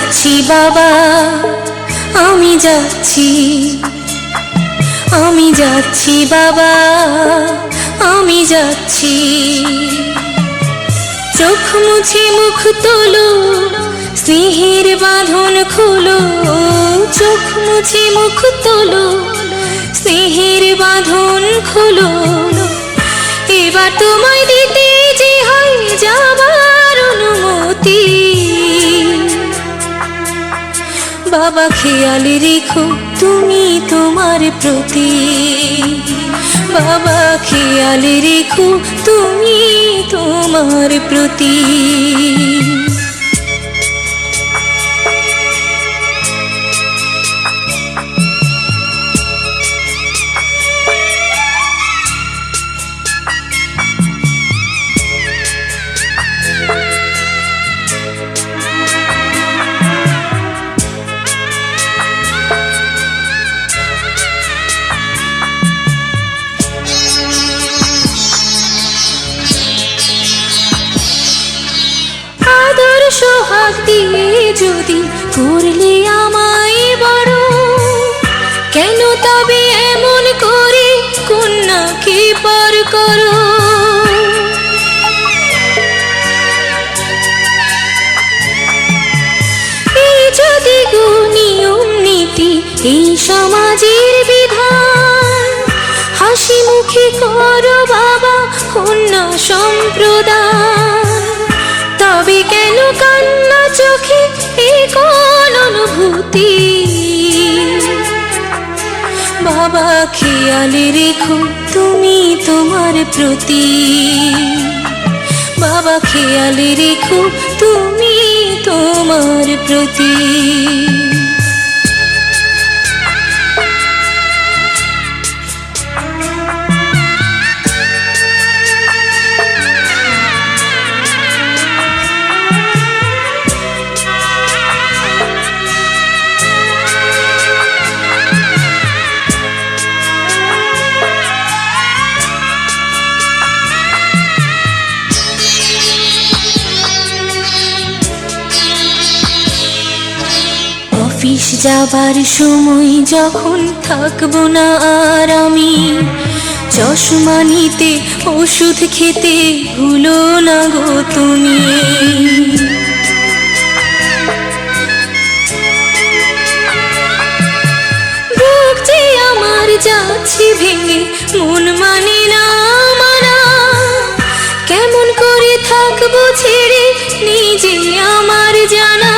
যাচ্ছি বাবা, আমি যাচ্ছি, আমি যাচ্ছি বাবা, আমি যাচ্ছি। চোখ মুছে মুখ তোলো, স্নেহের বাঁধন খোলো। চোখ মুছে মুখ তোলো, স্নেহের বাঁধন খোলো। এবার তোমায় দিতে যে হয় যাবার অনুমতি। বাবা খেয়াল রেখো তুমি তোমার প্রতি, বাবা খেয়াল রেখো তুমি তোমার প্রতি। সোহাগ দিয়ে যদি করলে আমায় বড়, কেন তবে এমন করে কন্যাকে পর করো? এই যদি গো নিয়ম নীতি, এই সমাজের বিধান, হাসি মুখে করো বাবা কন্যা সম্প্রদান। তবে কেন কান্না চোখে এই কোন অনুভূতি? বাবা খেয়াল রেখো তুমি তোমার প্রতি, বাবা খেয়াল রেখো তুমি তোমার প্রতি। অফিস যাবার সময় যখন থাকবো না আর আমি, চশমা নিতে ওষুধ খেতে ভুলো না গো তুমি। বুক যে আমার যাচ্ছে ভেঙে, মন মানে না মানা। কেমন করে থাকবো ছেড়ে নিজে আমার জানা।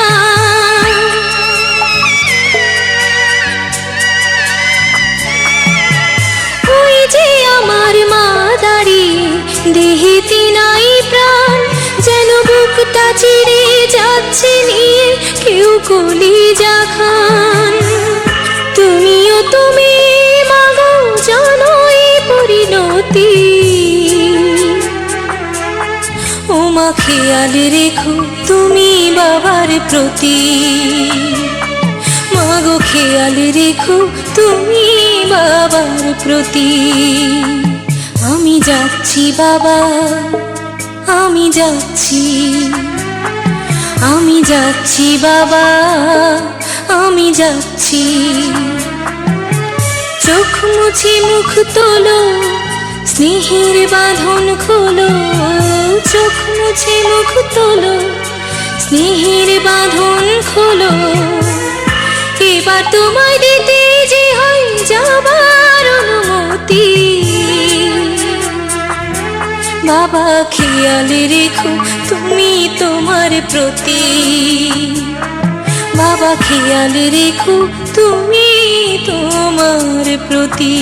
আমার মা দাঁড়িয়ে দেহেতে নাই প্রাণ, যেন বুকটা চিরে যাচ্ছে নিয়ে কেউ কলিজা খান। তুমিও তুমি মাগো জানো এই পরিণতি। ও মা খেয়াল রেখো তুমি বাবার প্রতি, মাগো খেয়াল রেখো তুমি বাবার প্রতি। আমি যাচ্ছি বাবা, আমি যাচ্ছি, আমি যাচ্ছি বাবা, আমি যাচ্ছি। চোখ মুছে মুখ তোলো, স্নেহের বাঁধন খোলো। চোখ মুছে মুখ তোলো, স্নেহের বাঁধন খোলো। এবার তোমায় দিতে যে হয় যাবার অনুমতি। বাবা খেয়াল রেখো তুমি তোমার প্রতি, বাবা খেয়াল রেখো তুমি তোমার প্রতি।